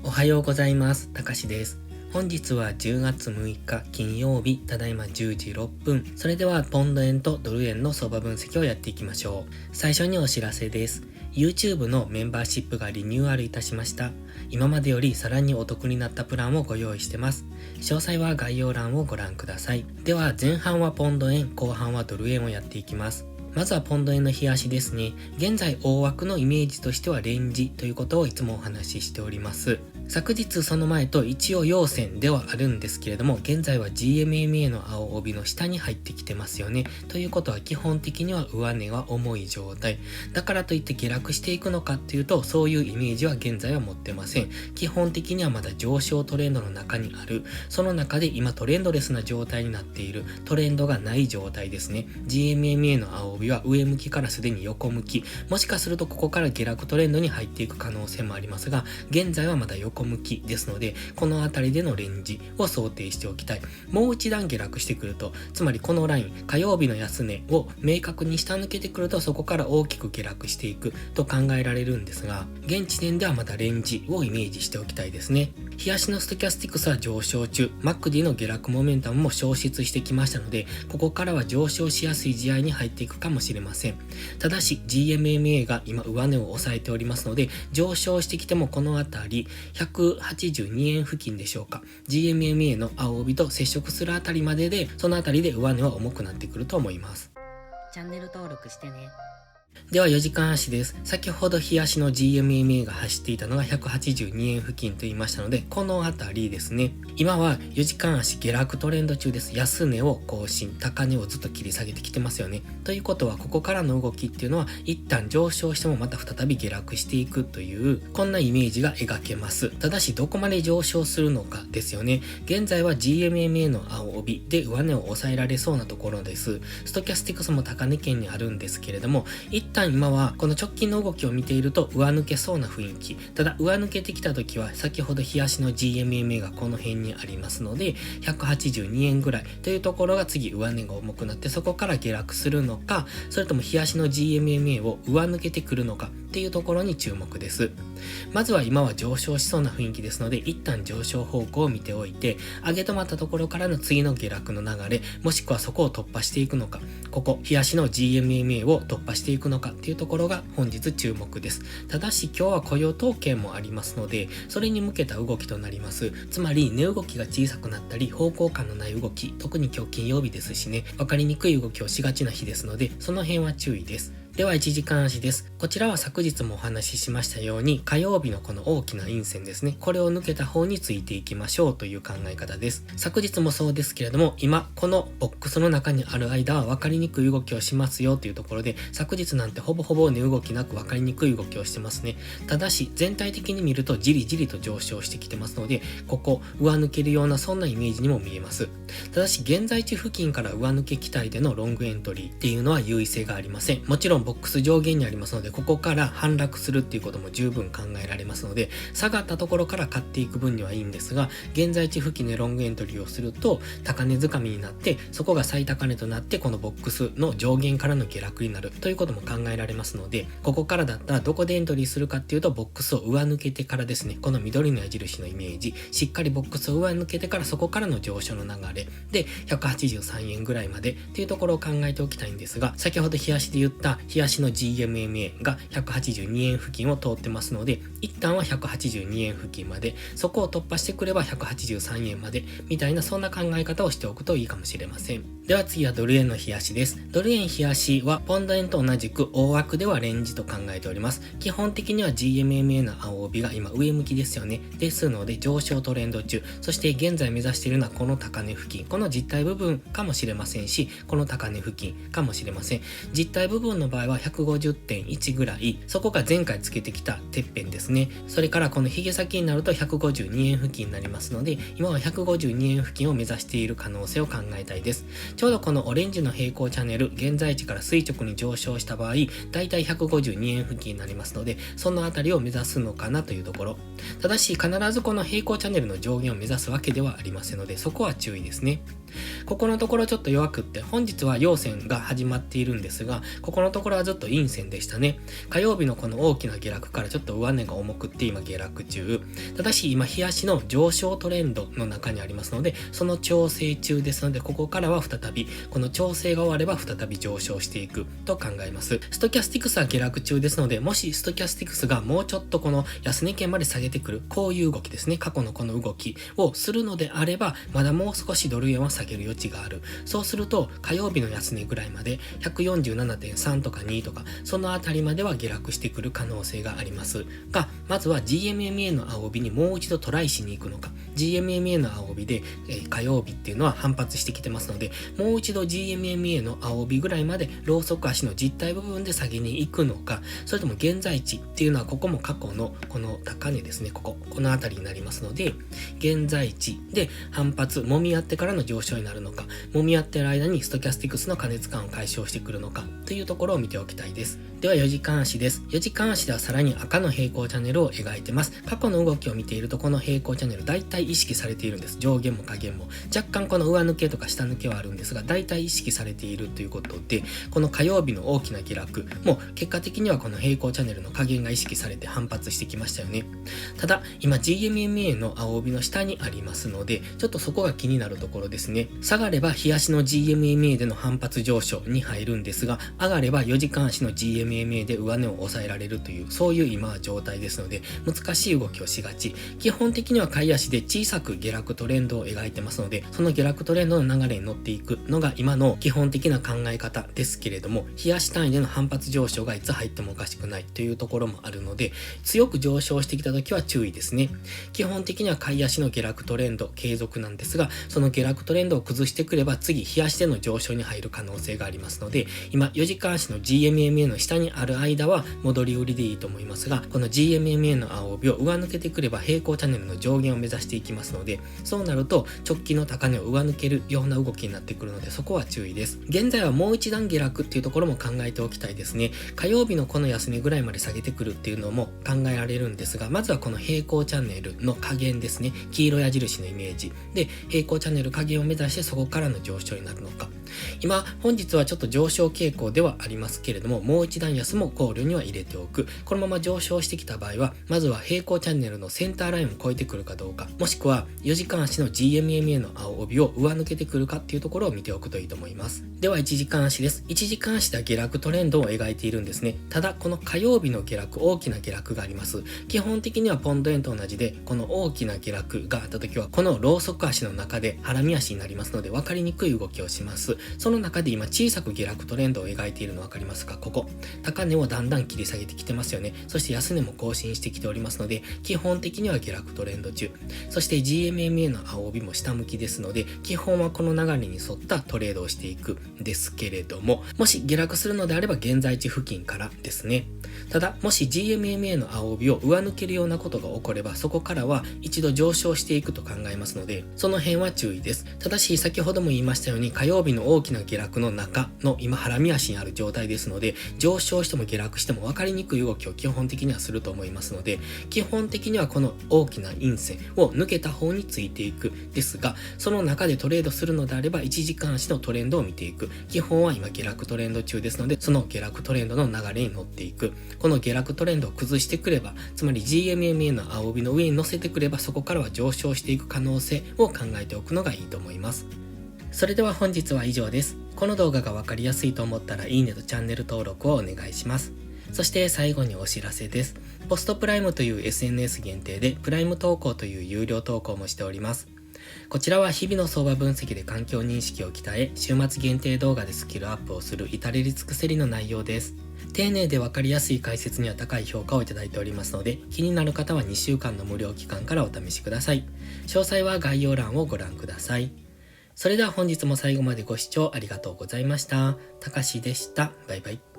おはようございます。たかしです。本日は10月6日金曜日、ただいま10時6分。それではポンド円とドル円の相場分析をやっていきましょう。最初にお知らせです。YouTube のメンバーシップがリニューアルいたしました。今までよりさらにお得になったプランをご用意してます。詳細は概要欄をご覧ください。では前半はポンド円、後半はドル円をやっていきます。まずはポンド円の冷やしですね。現在大枠のイメージとしてはレンジということをいつもお話ししております。昨日その前と一応陽線ではあるんですけれども、現在は GMMA の青帯の下に入ってきてますよね。ということは基本的には上値が重い状態。だからといって下落していくのかっていうと、そういうイメージは現在は持ってません。基本的にはまだ上昇トレンドの中にある。その中で今トレンドレスな状態になっている。トレンドがない状態ですね。GMMA の青帯は上向きからすでに横向き。もしかするとここから下落トレンドに入っていく可能性もありますが、現在はまだ横向きですので、この辺りでのレンジを想定しておきたい。もう一段下落してくると、つまりこのライン、火曜日の安値を明確に下抜けてくると、そこから大きく下落していくと考えられるんですが、現時点ではまだレンジをイメージしておきたいですね。日足のストキャスティクスは上昇中、MACD の下落モメンタムも消失してきましたので、ここからは上昇しやすい試合に入っていくかもしれません。ただし GMMA が今上値を抑えておりますので、上昇してきてもこの辺り182円付近でしょうか、 GMMA の青帯と接触するあたりまでで、そのあたりで上値は重くなってくると思います。チャンネル登録してね。では4時間足です。先ほど日足の GMMA が走っていたのが182円付近と言いましたので、このあたりですね。今は4時間足下落トレンド中です。安値を更新、高値をずっと切り下げてきてますよね。ということはここからの動きっていうのは一旦上昇してもまた再び下落していくという、こんなイメージが描けます。ただしどこまで上昇するのかですよね。現在は GMMA の青帯で上値を抑えられそうなところです。ストキャスティクスも高値圏にあるんですけれども、一旦今はこの直近の動きを見ていると上抜けそうな雰囲気。ただ上抜けてきた時は先ほど日足の GMMA がこの辺にありますので、182円ぐらいというところが次上値が重くなって、そこから下落するのか、それとも日足の GMMA を上抜けてくるのかっていうところに注目です。まずは今は上昇しそうな雰囲気ですので、一旦上昇方向を見ておいて、上げ止まったところからの次の下落の流れ、もしくはそこを突破していくのか、ここ日足の GMMA を突破していくのかっていうところが本日注目です。ただし今日は雇用統計もありますので、それに向けた動きとなります。つまり値動きが小さくなったり、方向感のない動き、特に今日金曜日ですしね、分かりにくい動きをしがちな日ですので、その辺は注意です。では1時間足です。こちらは昨日もお話ししましたように、火曜日のこの大きな陰線ですね。これを抜けた方についていきましょうという考え方です。昨日もそうですけれども、今このボックスの中にある間は分かりにくい動きをしますよというところで、昨日なんてほぼほぼ値動きなく分かりにくい動きをしてますね。ただし全体的に見るとじりじりと上昇してきてますので、ここ上抜けるようなそんなイメージにも見えます。ただし現在地付近から上抜け期待でのロングエントリーっていうのは優位性がありません。もちろんボックス上限にありますので、ここから反落するっていうことも十分考えられますので、下がったところから買っていく分にはいいんですが、現在地付近でロングエントリーをすると高値掴みになって、そこが最高値となってこのボックスの上限からの下落になるということも考えられますので、ここからだったらどこでエントリーするかっていうと、ボックスを上抜けてからですね。この緑の矢印のイメージ、しっかりボックスを上抜けてから、そこからの上昇の流れで183円ぐらいまでっていうところを考えておきたいんですが、先ほど日足で言った日足の GMMA が182円付近を通ってますので、一旦は182円付近まで、そこを突破してくれば183円までみたいな、そんな考え方をしておくといいかもしれません。では次はドル円の日足です。ドル円日足はポンド円と同じく大枠ではレンジと考えております。基本的には GMMA の青帯が今上向きですよね。ですので上昇トレンド中、そして現在目指しているのはこの高値付近、この実体部分かもしれませんし、この高値付近かもしれません。実体部分の場合は150.1ぐらい、そこが前回つけてきたてっぺんですね。それからこのヒゲ先になると152円付近になりますので、今は152円付近を目指している可能性を考えたいです。ちょうどこのオレンジの平行チャンネル、現在地から垂直に上昇した場合、だいたい152円付近になりますので、そのあたりを目指すのかなというところ。ただし必ずこの平行チャンネルの上限を目指すわけではありませんので、そこは注意ですね。ここのところちょっと弱くって、本日は陽線が始まっているんですが、ここのところころはずっと陰線でしたね。火曜日のこの大きな下落からちょっと上値が重くって今下落中。ただし今日足の上昇トレンドの中にありますので、その調整中ですので、ここからは再びこの調整が終われば再び上昇していくと考えます。ストキャスティクスは下落中ですので、もしストキャスティクスがもうちょっとこの安値圏まで下げてくる、こういう動きですね、過去のこの動きをするのであれば、まだもう少しドル円は下げる余地がある。そうすると火曜日の安値ぐらいまで 147.3 とか2とかそのあたりまでは下落してくる可能性がありますが、まずは GMMA の青帯にもう一度トライしに行くのか。 GMMA の青帯で、火曜日っていうのは反発してきてますので、もう一度 GMMA の青帯ぐらいまでローソク足の実体部分で下げに行くのか、それとも現在地っていうのはここも過去のこの高値ですね、このあたりになりますので、現在地で反発揉み合ってからの上昇になるのか、揉み合ってる間にストキャスティクスの過熱感を解消してくるのかというところを見ておきたいです。では4時間足です。4時間足ではさらに赤の平行チャンネルを描いてます。過去の動きを見ているとこの平行チャンネル大体意識されているんです。上限も下限も若干この上抜けとか下抜けはあるんですが、大体意識されているということで、この火曜日の大きな下落も結果的にはこの平行チャンネルの下限が意識されて反発してきましたよね。ただ今 GMMA の青帯の下にありますので、ちょっとそこが気になるところですね。下がれば日足の GMMA での反発上昇に入るんですが、上がれば4時間足の GMMA で上値を抑えられるという、そういう今は状態ですので、難しい動きをしがち。基本的には買い足で小さく下落トレンドを描いてますので、その下落トレンドの流れに乗っていくのが今の基本的な考え方ですけれども、日足単位での反発上昇がいつ入ってもおかしくないというところもあるので、強く上昇してきた時は注意ですね。基本的には買い足の下落トレンド継続なんですが、その下落トレンドを崩してくれば次日足での上昇に入る可能性がありますので、今4時間足の GMMA の下にある間は戻り売りでいいと思いますが、この GMMA の青帯を上抜けてくれば平行チャンネルの上限を目指していきますので、そうなると直近の高値を上抜けるような動きになってくるので、そこは注意です。現在はもう一段下落っていうところも考えておきたいですね。火曜日のこの安値ぐらいまで下げてくるっていうのも考えられるんですが、まずはこの平行チャンネルの下限ですね、黄色矢印のイメージで平行チャンネル下限を目指してそこからの上昇になるのか。今本日はちょっと上昇傾向ではありますけれども、もう一段安も考慮には入れておく。このまま上昇してきた場合は、まずは平行チャンネルのセンターラインを超えてくるかどうか、もしくは4時間足の GMMA の青帯を上抜けてくるかっていうところを見ておくといいと思います。では1時間足です。1時間足では下落トレンドを描いているんですね。ただこの火曜日の下落、大きな下落があります。基本的にはポンド円と同じで、この大きな下落があった時はこのローソク足の中でハラミ足になりますので、分かりにくい動きをします。その中で今小さく下落トレンドを描いているの分かりますか？ここ高値をだんだん切り下げてきてますよね。そして安値も更新してきておりますので、基本的には下落トレンド中。そして GMMA の青帯も下向きですので、基本はこの流れに沿ったトレードをしていくんですけれども、もし下落するのであれば現在地付近からですね。ただもし GMMA の青帯を上抜けるようなことが起これば、そこからは一度上昇していくと考えますので、その辺は注意です。ただし先ほども言いましたように、火曜日の大きな下落の中の今ハラミ足にある状態ですので、上昇しても下落しても分かりにくい動きを基本的にはすると思いますので、基本的にはこの大きな陰線を抜けた方についていくですが、その中でトレードするのであれば1時間足のトレンドを見ていく。基本は今下落トレンド中ですので、その下落トレンドの流れに乗っていく。この下落トレンドを崩してくれば、つまり GMMA の青帯の上に乗せてくれば、そこからは上昇していく可能性を考えておくのがいいと思います。それでは本日は以上です。この動画が分かりやすいと思ったらいいねとチャンネル登録をお願いします。そして最後にお知らせです。ポストプライムという SNS 限定でプライム投稿という有料投稿もしております。こちらは日々の相場分析で環境認識を鍛え、週末限定動画でスキルアップをする至れり尽くせりの内容です。丁寧で分かりやすい解説には高い評価をいただいておりますので、気になる方は2週間の無料期間からお試しください。詳細は概要欄をご覧ください。それでは本日も最後までご視聴ありがとうございました。たかしでした。バイバイ。